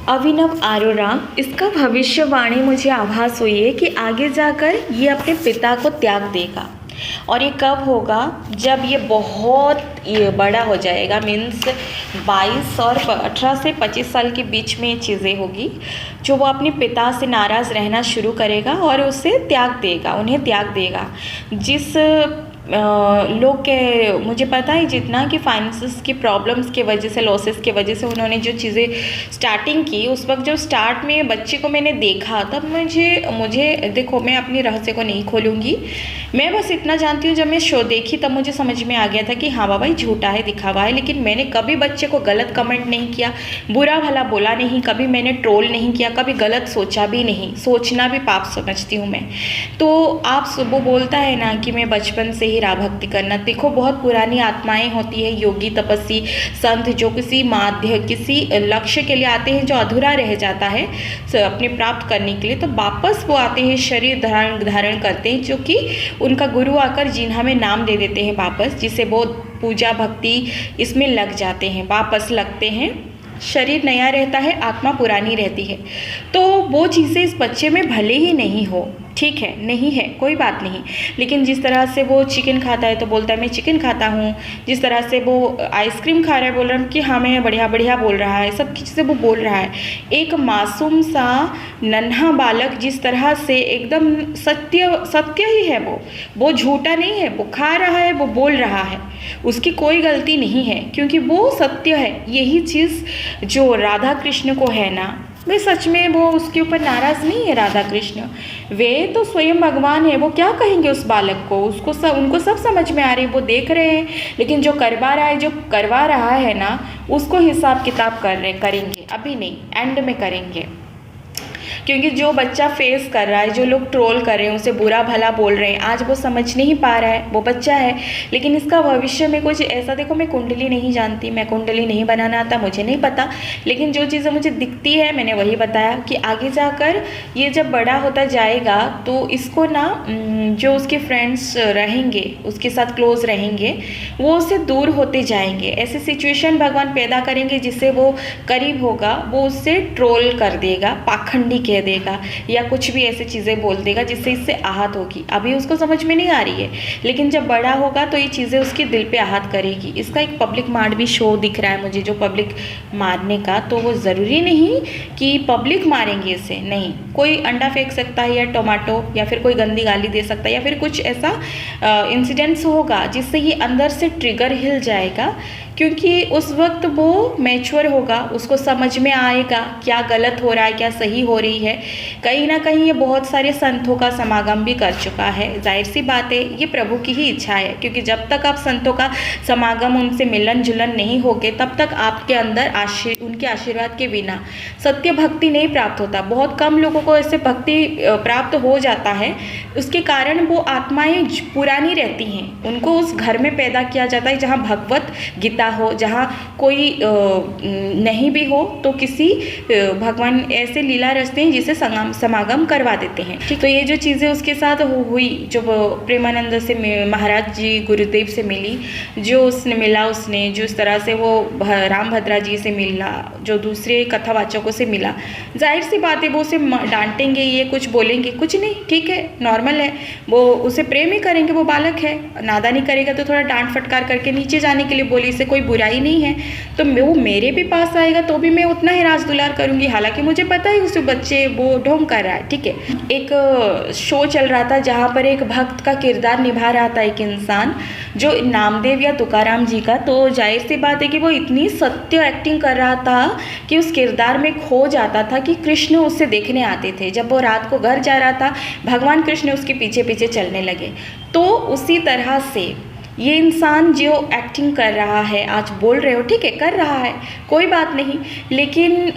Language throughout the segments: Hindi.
अभिनव अरोरा, इसका भविष्यवाणी मुझे आभास हुई है कि आगे जाकर ये अपने पिता को त्याग देगा। और ये कब होगा? जब ये बड़ा हो जाएगा, मीन्स 22 और 18 से 25 साल के बीच में ये चीज़ें होगी, जो वो अपने पिता से नाराज़ रहना शुरू करेगा और उसे उन्हें त्याग देगा। जिस लोग के मुझे पता है जितना कि फाइनेंसिस की प्रॉब्लम्स के वजह से, लॉसेस के वजह से उन्होंने जो चीज़ें स्टार्टिंग की, उस वक्त जब स्टार्ट में बच्चे को मैंने देखा तब मुझे देखो, मैं अपनी रहस्य को नहीं खोलूँगी, मैं बस इतना जानती हूँ, जब मैं शो देखी तब मुझे समझ में आ गया था कि हाँ बाबा, ये झूठा है, दिखावा है। लेकिन मैंने कभी बच्चे को गलत कमेंट नहीं किया, बुरा भला बोला नहीं, कभी मैंने ट्रोल नहीं किया, कभी गलत सोचा भी नहीं। सोचना भी पाप समझती हूँ मैं। तो आप वो बोलता है ना कि मैं बचपन से ही राह भक्ति करना, देखो बहुत पुरानी आत्माएं होती है, योगी तपस्वी संत, जो किसी लक्ष्य के लिए आते हैं जो अधूरा रह जाता है अपने प्राप्त करने के लिए, तो वापस वो आते हैं, शरीर धारण करते हैं, जो कि उनका गुरु आकर जिन्हा में नाम दे देते हैं वापस, जिसे वो पूजा भक्ति इसमें लग जाते हैं, वापस लगते हैं। शरीर नया रहता है, आत्मा पुरानी रहती है। तो वो चीज़ें इस बच्चे में भले ही नहीं हो, ठीक है, नहीं है, कोई बात नहीं, लेकिन जिस तरह से वो चिकन खाता है तो बोलता है मैं चिकन खाता हूँ, जिस तरह से वो आइसक्रीम खा रहा है बोल रहा है कि हाँ मैं बढ़िया बढ़िया बोल रहा है, सब चीज़ें वो बोल रहा है। एक मासूम सा नन्हा बालक जिस तरह से एकदम सत्य ही है, वो झूठा नहीं है, वो खा रहा है, वो बोल रहा है, उसकी कोई गलती नहीं है, क्योंकि वो सत्य है। यही चीज़ जो राधा कृष्ण को है ना, वे सच में वो उसके ऊपर नाराज़ नहीं है राधा कृष्ण, वे तो स्वयं भगवान है। वो क्या कहेंगे उस बालक को? उनको सब समझ में आ रही है, वो देख रहे हैं, लेकिन जो करवा रहा है ना, उसको हिसाब किताब करेंगे, अभी नहीं, एंड में करेंगे। क्योंकि जो बच्चा फेस कर रहा है, जो लोग ट्रोल कर रहे हैं, उसे बुरा भला बोल रहे हैं, आज वो समझ नहीं पा रहा है, वो बच्चा है, लेकिन इसका भविष्य में कुछ ऐसा, देखो मैं कुंडली नहीं जानती, मैं कुंडली नहीं बनाना आता, मुझे नहीं पता, लेकिन जो चीज़ें मुझे दिखती है मैंने वही बताया कि आगे जाकर ये जब बड़ा होता जाएगा तो इसको ना, जो उसके फ्रेंड्स रहेंगे, उसके साथ क्लोज रहेंगे, वो उससे दूर होते जाएंगे। ऐसी सिचुएशन भगवान पैदा करेंगे जिससे वो करीब होगा, वो उससे ट्रोल कर देगा, पाखंडी कह देगा, या कुछ भी ऐसी चीज़ें बोल देगा जिससे इससे आहत होगी। अभी उसको समझ में नहीं आ रही है, लेकिन जब बड़ा होगा तो ये चीज़ें उसके दिल पे आहत करेगी। इसका एक पब्लिक मार भी शो दिख रहा है मुझे, जो पब्लिक मारने का, तो वो ज़रूरी नहीं कि पब्लिक मारेंगे इसे, नहीं, कोई अंडा फेंक सकता है या टोमेटो, या फिर कोई गंदी गाली दे सकता है, या फिर कुछ ऐसा इंसिडेंट्स होगा जिससे ये अंदर से ट्रिगर हिल जाएगा, क्योंकि उस वक्त वो मैच्योर होगा, उसको समझ में आएगा क्या गलत हो रहा है, क्या सही हो रही है। कहीं ना कहीं ये बहुत सारे संतों का समागम भी कर चुका है, जाहिर सी बात है ये प्रभु की ही इच्छा है, क्योंकि जब तक आप संतों का समागम, उनसे मिलन जुलन नहीं होगे, तब तक आपके अंदर उनके आशीर्वाद के बिना सत्य भक्ति नहीं प्राप्त होता। बहुत कम लोगों को ऐसे भक्ति प्राप्त हो जाता है, उसके कारण वो आत्माएं पुरानी रहती हैं, उनको उस घर में पैदा किया जाता है जहाँ भगवत गीता हो, जहाँ कोई नहीं भी हो तो किसी भगवान ऐसे लीला रचते हैं जिसे समागम करवा देते हैं, ठीक। तो ये जो चीज़ें उसके साथ हुई, जो प्रेमानंद से महाराज जी गुरुदेव से मिली, जो उसने जो इस तरह से वो राम भद्रा जी से मिला, जो दूसरे कथावाचकों से मिला, जाहिर सी बात है वो उसे डांटेंगे, ये कुछ बोलेंगे, कुछ नहीं, ठीक है, नॉर्मल है, वो उसे प्रेम ही करेंगे, वो बालक है, नादानी करेगा तो थोड़ा डांट फटकार करके नीचे जाने के लिए बोली, इसे कोई बुराई नहीं है। तो वो मेरे भी पास आएगा तो भी मैं उतना ही राज दुलार करूंगी, हालांकि मुझे पता है उस बच्चे वो ढोंग कर रहा है, ठीक है। एक शो चल रहा था जहाँ पर एक भक्त का किरदार निभा रहा था एक इंसान, जो नामदेव या तुकाराम जी का, तो जाहिर सी बात है कि वो इतनी सत्य एक्टिंग कर रहा था कि उस किरदार में खो जाता था कि कृष्ण उससे देखने आते थे। जब वो रात को घर जा रहा था, भगवान कृष्ण उसके पीछे पीछे चलने लगे। तो उसी तरह से ये इंसान जो एक्टिंग कर रहा है, आज बोल रहे हो ठीक है, कर रहा है, कोई बात नहीं, लेकिन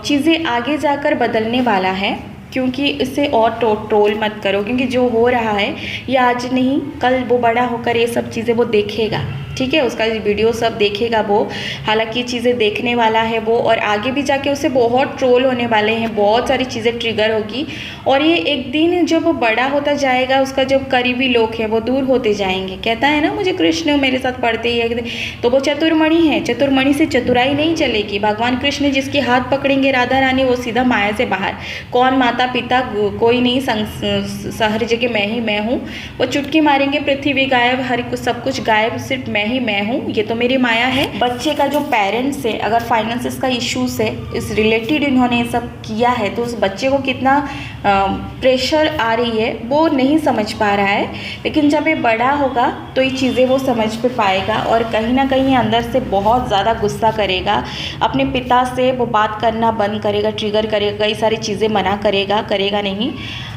चीज़ें आगे जाकर बदलने वाला है, क्योंकि इसे और ट्रोल मत करो, क्योंकि जो हो रहा है ये आज नहीं कल वो बड़ा होकर ये सब चीज़ें वो देखेगा, ठीक है। उसका वीडियो सब देखेगा वो, हालांकि चीज़ें देखने वाला है वो, और आगे भी जाके उसे बहुत ट्रोल होने वाले हैं, बहुत सारी चीज़ें ट्रिगर होगी। और ये एक दिन जब वो बड़ा होता जाएगा, उसका जो करीबी लोग हैं वो दूर होते जाएंगे। कहता है ना, मुझे कृष्ण मेरे साथ पढ़ते ही है, तो वो चतुर्मणि है, चतुर्मणि से चतुराई नहीं चलेगी। भगवान कृष्ण जिसके हाथ पकड़ेंगे राधा रानी, वो सीधा माया से बाहर। कौन माता पिता कोई नहीं, हर जगह मैं ही मैं हूँ। वो चुटकी मारेंगे, पृथ्वी गायब, हर कुछ सब कुछ गायब, सिर्फ मैं ही मैं हूँ, ये तो मेरी माया है। बच्चे का जो पेरेंट्स है, अगर फाइनेंसेस का इश्यूज है, इस रिलेटेड इन्होंने सब किया है, तो उस बच्चे को कितना प्रेशर आ रही है वो नहीं समझ पा रहा है। लेकिन जब ये बड़ा होगा तो ये चीज़ें वो समझ पे पाएगा, और कहीं ना कहीं अंदर से बहुत ज़्यादा गुस्सा करेगा। अपने पिता से वो बात करना बंद करेगा, ट्रिगर करेगा, कई सारी चीज़ें मना करेगा नहीं।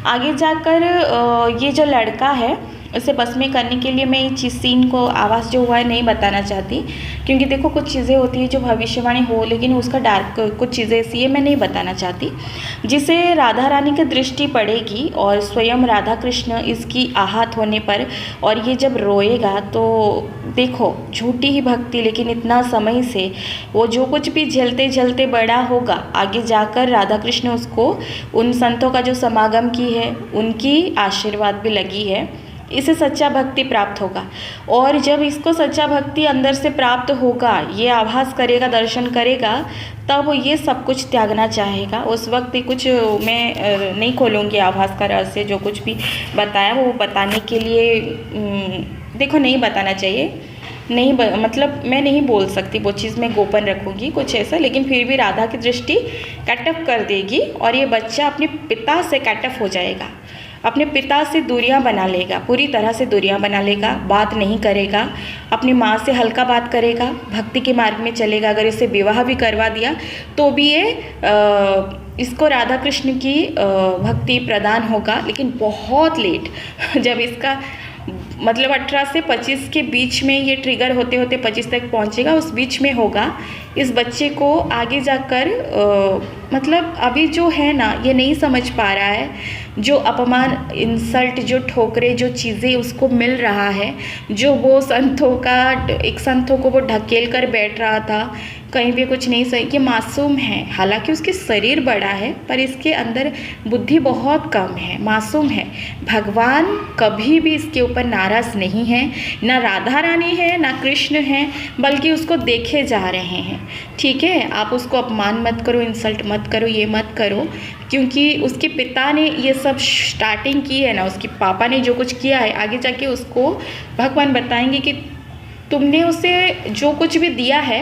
आगे जाकर ये जो लड़का है, उसे बस में करने के लिए मैं ये सीन को, आवाज़ जो हुआ है, नहीं बताना चाहती, क्योंकि देखो कुछ चीज़ें होती है जो भविष्यवाणी हो, लेकिन उसका डार्क कुछ चीज़ें ऐसी है, मैं नहीं बताना चाहती, जिसे राधा रानी की दृष्टि पड़ेगी और स्वयं राधा कृष्ण इसकी आहत होने पर, और ये जब रोएगा तो देखो झूठी ही भक्ति, लेकिन इतना समय से वो जो कुछ भी झेलते झेलते बड़ा होगा, आगे जाकर राधा कृष्ण उसको, उन संतों का जो समागम की है, उनकी आशीर्वाद भी लगी है, इसे सच्चा भक्ति प्राप्त होगा। और जब इसको सच्चा भक्ति अंदर से प्राप्त होगा, ये आभास करेगा, दर्शन करेगा, तब वो ये सब कुछ त्यागना चाहेगा। उस वक्त कुछ मैं नहीं खोलूँगी आभास का रहस्य, जो कुछ भी बताया वो बताने के लिए देखो नहीं बताना चाहिए, नहीं मतलब मैं नहीं बोल सकती, वो चीज़ मैं गोपन रखूँगी कुछ ऐसा। लेकिन फिर भी राधा की दृष्टि कट ऑफ कर देगी, और ये बच्चा अपने पिता से कट ऑफ हो जाएगा, अपने पिता से दूरियां बना लेगा, पूरी तरह से दूरियां बना लेगा, बात नहीं करेगा, अपनी माँ से हल्का बात करेगा, भक्ति के मार्ग में चलेगा। अगर इसे विवाह भी करवा दिया तो भी ये इसको राधा कृष्ण की भक्ति प्रदान होगा, लेकिन बहुत लेट जब इसका मतलब 18 से 25 के बीच में ये ट्रिगर होते होते 25 तक पहुंचेगा, उस बीच में होगा। इस बच्चे को आगे जाकर मतलब अभी जो है ना, ये नहीं समझ पा रहा है, जो अपमान, इंसल्ट, जो ठोकरे, जो चीज़ें उसको मिल रहा है, जो वो संतों का, एक संतों को वो ढकेल कर बैठ रहा था, कहीं भी कुछ नहीं सही, कि मासूम है, हालांकि उसके शरीर बड़ा है पर इसके अंदर बुद्धि बहुत कम है, मासूम है। भगवान कभी भी इसके ऊपर नाराज़ नहीं है, ना राधा रानी है ना कृष्ण है, बल्कि उसको देखे जा रहे हैं। ठीक है, आप उसको अपमान मत करो, इंसल्ट मत करो, ये मत करो, क्योंकि उसके पिता ने ये सब स्टार्टिंग की है ना, उसके पापा ने जो कुछ किया है, आगे जाके उसको भगवान बताएंगे कि तुमने उसे जो कुछ भी दिया है,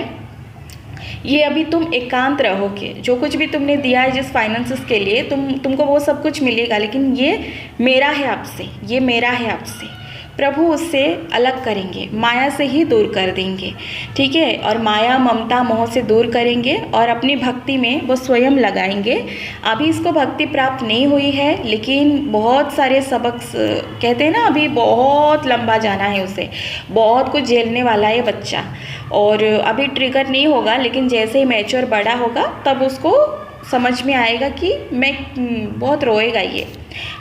ये अभी तुम एकांत रहोगे, जो कुछ भी तुमने दिया है जिस फाइनेंसेस के लिए, तुमको वो सब कुछ मिलेगा, लेकिन ये मेरा है आपसे, ये मेरा है आपसे। प्रभु उससे अलग करेंगे, माया से ही दूर कर देंगे। ठीक है, और माया, ममता, मोह से दूर करेंगे और अपनी भक्ति में वो स्वयं लगाएंगे। अभी इसको भक्ति प्राप्त नहीं हुई है, लेकिन बहुत सारे सबक कहते हैं ना, अभी बहुत लंबा जाना है उसे, बहुत कुछ झेलने वाला है बच्चा, और अभी ट्रिगर नहीं होगा, लेकिन जैसे ही मैच्योर बड़ा होगा तब उसको समझ में आएगा कि मैं बहुत रोएगा, ये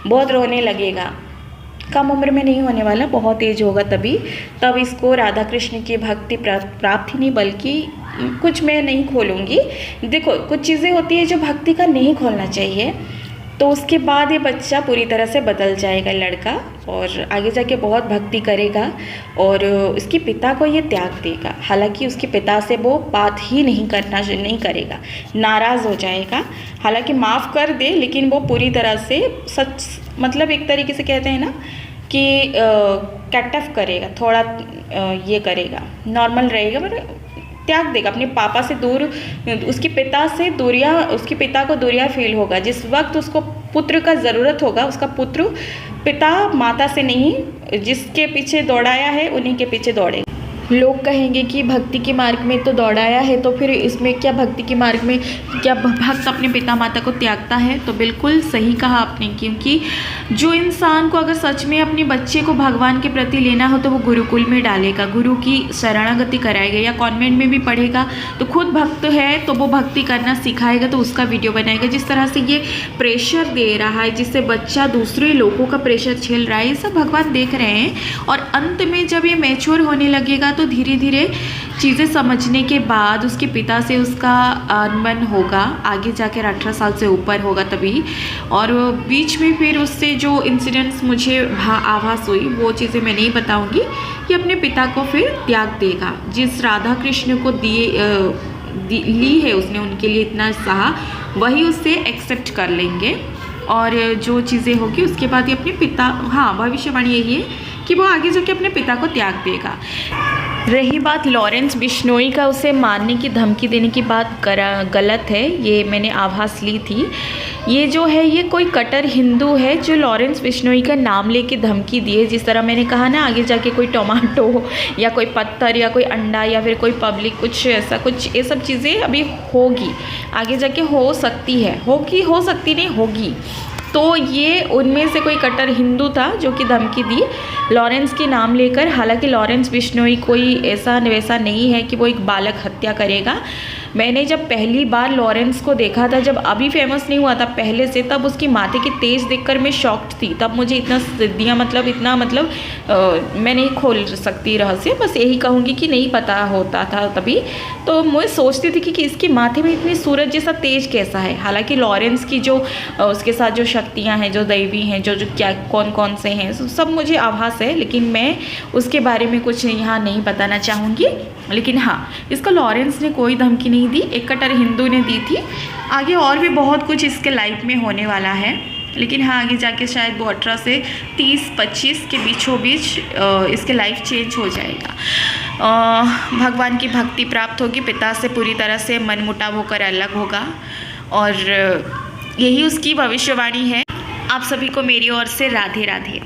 बहुत रोने लगेगा। कम उम्र में नहीं होने वाला, बहुत एज होगा तब इसको राधा कृष्ण की भक्ति प्राप्त ही नहीं, बल्कि कुछ मैं नहीं खोलूँगी। देखो कुछ चीज़ें होती है जो भक्ति का नहीं खोलना चाहिए, तो उसके बाद ये बच्चा पूरी तरह से बदल जाएगा लड़का, और आगे जाके बहुत भक्ति करेगा, और उसके पिता को ये त्याग देगा। हालांकि उसके पिता से वो बात ही नहीं करेगा, नाराज़ हो जाएगा। हालांकि माफ़ कर दे, लेकिन वो पूरी तरह से सच, मतलब एक तरीके से कहते हैं ना कि कट ऑफ करेगा, थोड़ा ये करेगा, नॉर्मल रहेगा, मतलब त्याग देगा अपने पापा से दूर, उसके पिता से दूरियां, उसके पिता को दूरियां फील होगा। जिस वक्त उसको पुत्र का ज़रूरत होगा, उसका पुत्र पिता माता से नहीं, जिसके पीछे दौड़ाया है उन्हीं के पीछे दौड़ेगा। लोग कहेंगे कि भक्ति के मार्ग में तो दौड़ाया है, तो फिर इसमें क्या भक्ति के मार्ग में क्या भक्त अपने पिता माता को त्यागता है? तो बिल्कुल सही कहा आपने, क्योंकि जो इंसान को अगर सच में अपने बच्चे को भगवान के प्रति लेना हो तो वो गुरुकुल में डालेगा, गुरु की शरणागति कराएगा, या कॉन्वेंट में भी पढ़ेगा, तो खुद भक्त है तो वो भक्ति करना सिखाएगा, तो उसका वीडियो बनाएगा। जिस तरह से ये प्रेशर दे रहा है, जिससे बच्चा दूसरे लोगों का प्रेशर झेल रहा है, ये सब भगवान देख रहे हैं। और अंत में जब ये मैच्योर होने लगेगा तो धीरे धीरे चीज़ें समझने के बाद उसके पिता से उसका अनबन होगा, आगे जाकर 18 साल से ऊपर होगा तभी। और बीच में फिर उससे जो इंसिडेंट्स मुझे आभास हुई वो चीज़ें मैं नहीं बताऊंगी, कि अपने पिता को फिर त्याग देगा। जिस राधा कृष्ण को ली है उसने, उनके लिए इतना सहा, वही उससे एक्सेप्ट कर लेंगे। और जो चीज़ें होगी उसके बाद ये अपने पिता, हाँ भविष्यवाणी यही है कि वो आगे जाके अपने पिता को त्याग देगा। रही बात लॉरेंस बिश्नोई का उसे मारने की धमकी देने की बात गलत है, ये मैंने आभास ली थी। ये जो है ये कोई कट्टर हिंदू है जो लॉरेंस बिश्नोई का नाम लेके धमकी दिए। जिस तरह मैंने कहा ना, आगे जाके कोई टमाटो या कोई पत्थर या कोई अंडा या फिर कोई पब्लिक कुछ ऐसा कुछ, ये सब चीज़ें अभी होगी, आगे जाके हो सकती है, होगी, हो सकती नहीं होगी। तो ये उनमें से कोई कट्टर हिंदू था जो कि धमकी दी लॉरेंस के नाम लेकर। हालांकि लॉरेंस बिश्नोई कोई ऐसा वैसा नहीं है कि वो एक बालक हत्या करेगा। मैंने जब पहली बार लॉरेंस को देखा था, जब अभी फेमस नहीं हुआ था पहले से, तब उसकी माथे की तेज देखकर मैं शॉक्ड थी। तब मुझे इतना सिद्धियाँ इतना मैं नहीं खोल सकती रहस्य, बस यही कहूँगी कि नहीं पता होता था तभी। तो मैं सोचती थी कि इसके माथे में इतनी सूरज जैसा तेज कैसा है। हालांकि लॉरेंस की जो उसके साथ जो शक्तियाँ हैं, जो दैवी हैं, जो क्या कौन से हैं, सब मुझे आभास है, लेकिन मैं उसके बारे में कुछ यहाँ नहीं बताना चाहूँगी। लेकिन हाँ, इसको लॉरेंस ने कोई धमकी नहीं दी, एक कट्टर हिंदू ने दी थी। आगे और भी बहुत कुछ इसके लाइफ में होने वाला है, लेकिन हाँ आगे जाके शायद वो 18 से 30-25 के बीच इसके लाइफ चेंज हो जाएगा। भगवान की भक्ति प्राप्त होगी, पिता से पूरी तरह से मनमुटाव होकर अलग होगा, और यही उसकी भविष्यवाणी है। आप सभी को मेरी ओर से राधे राधे।